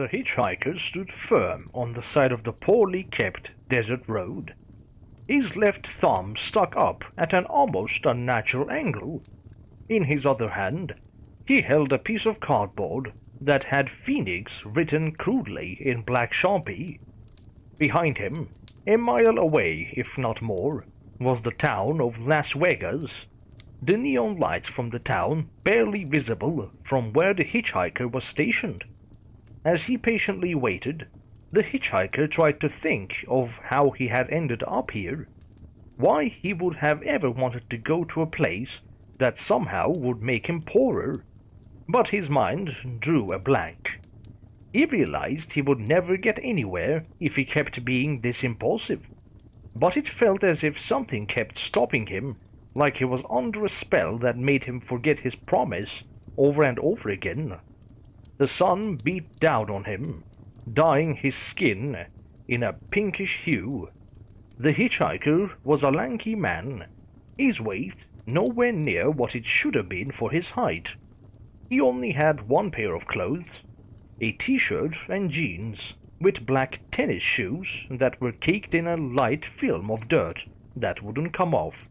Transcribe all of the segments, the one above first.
The hitchhiker stood firm on the side of the poorly kept desert road, his left thumb stuck up at an almost unnatural angle. In his other hand, he held a piece of cardboard that had Phoenix written crudely in black Sharpie. Behind him, a mile away, if not more, was the town of Las Vegas, the neon lights from the town barely visible from where the hitchhiker was stationed. As he patiently waited, the hitchhiker tried to think of how he had ended up here, why he would have ever wanted to go to a place that somehow would make him poorer. But his mind drew a blank. He realized he would never get anywhere if he kept being this impulsive, but it felt as if something kept stopping him, like he was under a spell that made him forget his promise over and over again. The sun beat down on him, dyeing his skin in a pinkish hue. The hitchhiker was a lanky man, his weight nowhere near what it should have been for his height. He only had one pair of clothes, a t-shirt and jeans, with black tennis shoes that were caked in a light film of dirt that wouldn't come off,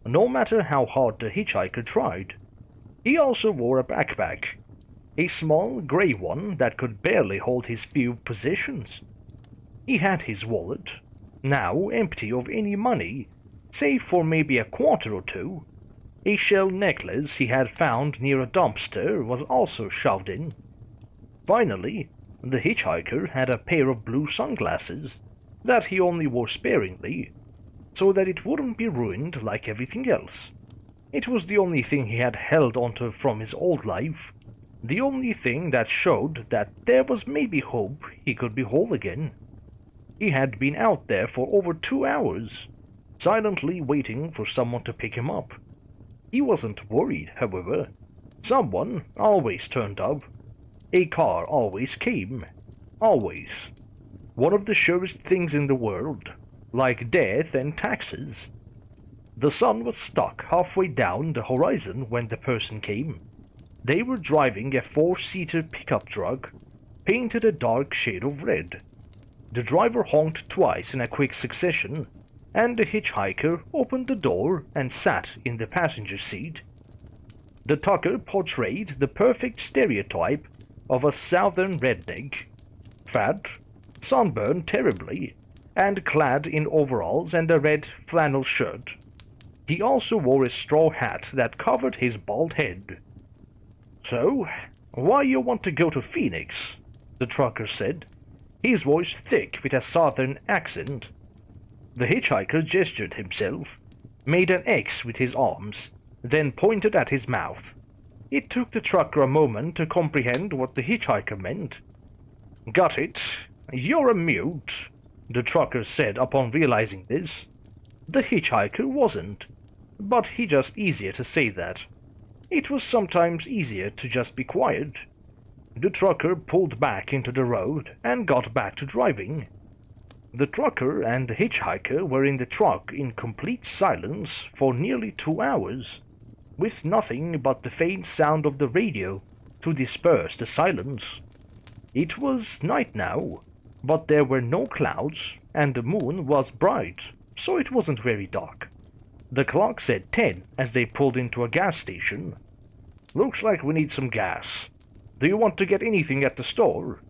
no matter how hard the hitchhiker tried. He also wore a backpack, a small grey one that could barely hold his few possessions. He had his wallet, now empty of any money, save for maybe a quarter or two. A shell necklace he had found near a dumpster was also shoved in. Finally, the hitchhiker had a pair of blue sunglasses that he only wore sparingly, so that it wouldn't be ruined like everything else. It was the only thing he had held onto from his old life, the only thing that showed that there was maybe hope he could be whole again. He had been out there for over 2 hours, silently waiting for someone to pick him up. He wasn't worried, however. Someone always turned up. A car always came. Always. One of the surest things in the world, like death and taxes. The sun was stuck halfway down the horizon when the person came. They were driving a 4-seater pickup truck, painted a dark shade of red. The driver honked twice in a quick succession, and the hitchhiker opened the door and sat in the passenger seat. The trucker portrayed the perfect stereotype of a southern redneck, fat, sunburned terribly, and clad in overalls and a red flannel shirt. He also wore a straw hat that covered his bald head. "So, why you want to go to Phoenix?" the trucker said, his voice thick with a southern accent. The hitchhiker gestured himself, made an X with his arms, then pointed at his mouth. It took the trucker a moment to comprehend what the hitchhiker meant. "Got it. You're a mute," the trucker said upon realizing this. The hitchhiker wasn't, but he just easier to say that. It was sometimes easier to just be quiet. The trucker pulled back into the road and got back to driving. The trucker and the hitchhiker were in the truck in complete silence for nearly 2 hours, with nothing but the faint sound of the radio to disperse the silence. It was night now, but there were no clouds, and the moon was bright, so it wasn't very dark. The clock said 10 as they pulled into a gas station. "Looks like we need some gas. Do you want to get anything at the store?"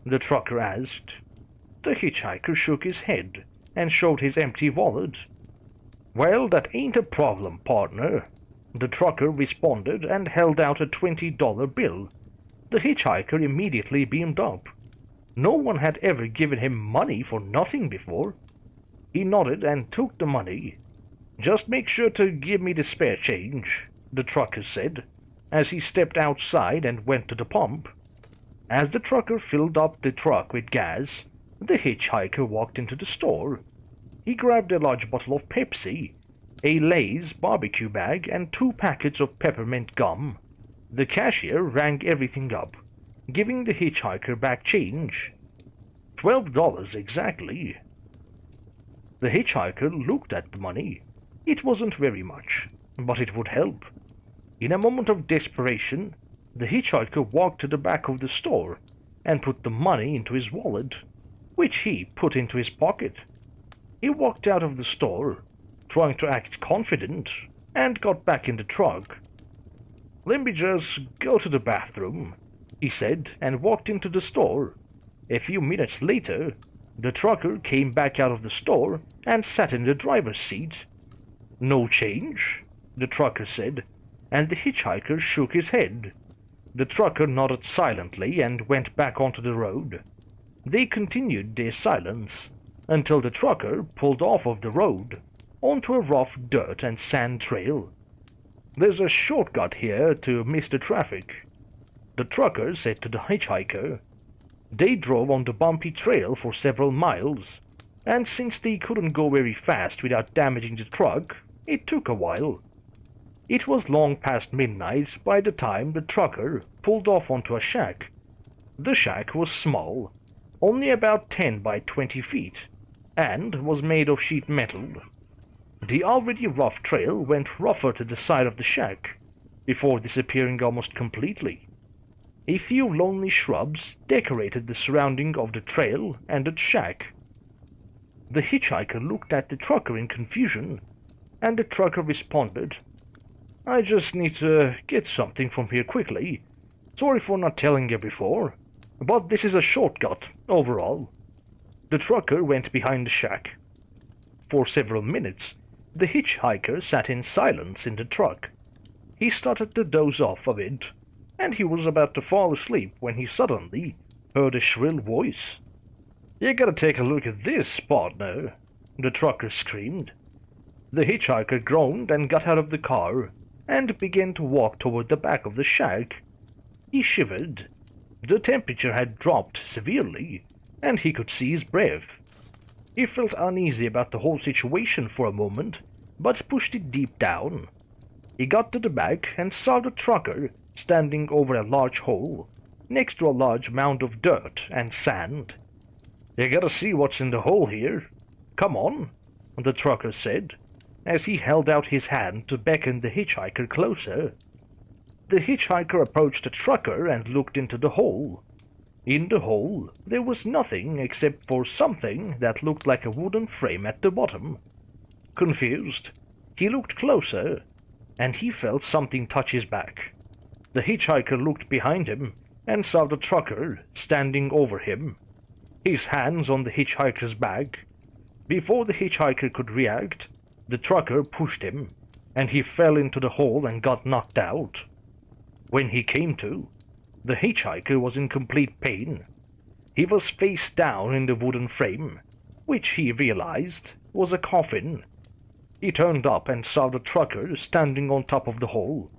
the trucker asked. The hitchhiker shook his head and showed his empty wallet. "Well, that ain't a problem, partner," the trucker responded and held out a $20 bill. The hitchhiker immediately beamed up. No one had ever given him money for nothing before. He nodded and took the money. "Just make sure to give me the spare change," the trucker said, as he stepped outside and went to the pump. As the trucker filled up the truck with gas, the hitchhiker walked into the store. He grabbed a large bottle of Pepsi, a Lay's barbecue bag, and 2 packets of peppermint gum. The cashier rang everything up, giving the hitchhiker back change. $12 exactly. The hitchhiker looked at the money. It wasn't very much, but it would help. In a moment of desperation, the hitchhiker walked to the back of the store and put the money into his wallet, which he put into his pocket. He walked out of the store, trying to act confident, and got back in the truck. "Let me just go to the bathroom," he said, and walked into the store. A few minutes later, the trucker came back out of the store and sat in the driver's seat. "No change?" the trucker said, and the hitchhiker shook his head. The trucker nodded silently and went back onto the road. They continued their silence until the trucker pulled off of the road onto a rough dirt and sand trail. "There's a shortcut here to miss the traffic," the trucker said to the hitchhiker. They drove on the bumpy trail for several miles, and since they couldn't go very fast without damaging the truck, it took a while. It was long past midnight by the time the trucker pulled off onto a shack. The shack was small, only about 10 by 20 feet, and was made of sheet metal. The already rough trail went rougher to the side of the shack, before disappearing almost completely. A few lonely shrubs decorated the surrounding of the trail and the shack. The hitchhiker looked at the trucker in confusion, and the trucker responded, "I just need to get something from here quickly. Sorry for not telling you before, but this is a shortcut, overall." The trucker went behind the shack. For several minutes, the hitchhiker sat in silence in the truck. He started to doze off a bit, and he was about to fall asleep when he suddenly heard a shrill voice. "You gotta take a look at this, partner," the trucker screamed. The hitchhiker groaned and got out of the car and began to walk toward the back of the shack. He shivered. The temperature had dropped severely, and he could see his breath. He felt uneasy about the whole situation for a moment, but pushed it deep down. He got to the back and saw the trucker standing over a large hole, next to a large mound of dirt and sand. "You gotta see what's in the hole here. Come on," the trucker said, as he held out his hand to beckon the hitchhiker closer. The hitchhiker approached the trucker and looked into the hole. In the hole, there was nothing except for something that looked like a wooden frame at the bottom. Confused, he looked closer, and he felt something touch his back. The hitchhiker looked behind him and saw the trucker standing over him, his hands on the hitchhiker's back. Before the hitchhiker could react, the trucker pushed him, and he fell into the hole and got knocked out. When he came to, the hitchhiker was in complete pain. He was face down in the wooden frame, which he realized was a coffin. He turned up and saw the trucker standing on top of the hole.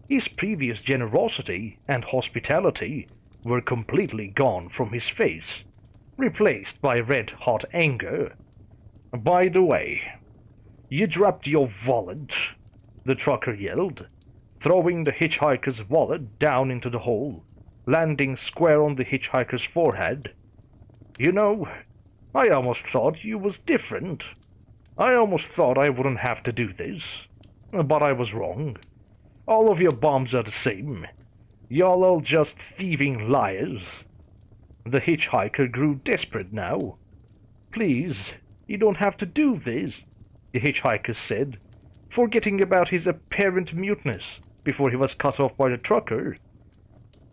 His previous generosity and hospitality were completely gone from his face, replaced by red-hot anger. "By the way, you dropped your wallet," the trucker yelled, throwing the hitchhiker's wallet down into the hole, landing square on the hitchhiker's forehead. "You know, I almost thought you was different. I almost thought I wouldn't have to do this. But I was wrong. All of your bombs are the same. Y'all all just thieving liars." The hitchhiker grew desperate now. "Please, you don't have to do this," the hitchhiker said, forgetting about his apparent muteness before he was cut off by the trucker.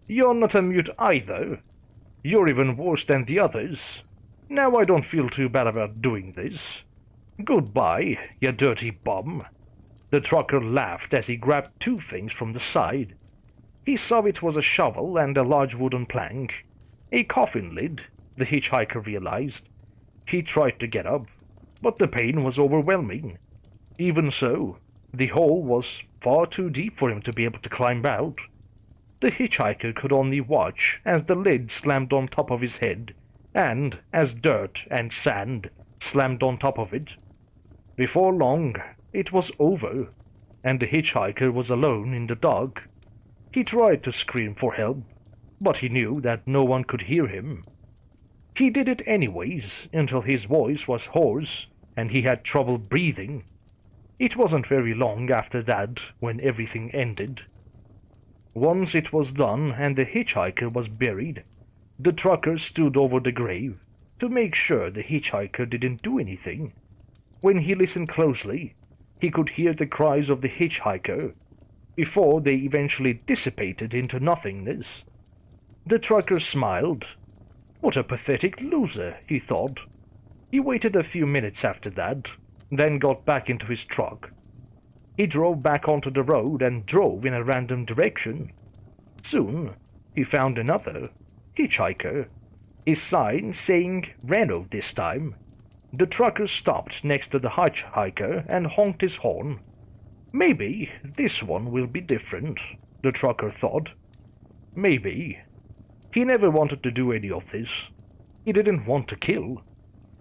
"You're not a mute either. You're even worse than the others. Now I don't feel too bad about doing this. Goodbye, you dirty bum." The trucker laughed as he grabbed two things from the side. He saw it was a shovel and a large wooden plank. A coffin lid, the hitchhiker realized. He tried to get up, but the pain was overwhelming. Even so, the hole was far too deep for him to be able to climb out. The hitchhiker could only watch as the lid slammed on top of his head, and as dirt and sand slammed on top of it. Before long, it was over, and the hitchhiker was alone in the dark. He tried to scream for help, but he knew that no one could hear him. He did it anyways until his voice was hoarse and he had trouble breathing. It wasn't very long after that when everything ended. Once it was done and the hitchhiker was buried, The trucker stood over the grave to make sure the hitchhiker didn't do anything. When he listened closely, he could hear the cries of the hitchhiker before they eventually dissipated into nothingness. The trucker smiled. What a pathetic loser, he thought. He waited a few minutes after that, then got back into his truck. He drove back onto the road and drove in a random direction. Soon, he found another hitchhiker, his sign saying Reno this time. The trucker stopped next to the hitchhiker and honked his horn. Maybe this one will be different, the trucker thought. Maybe. He never wanted to do any of this. He didn't want to kill.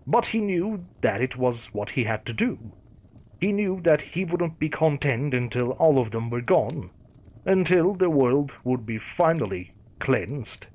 But he knew that it was what he had to do. He knew that he wouldn't be content until all of them were gone, until the world would be finally cleansed.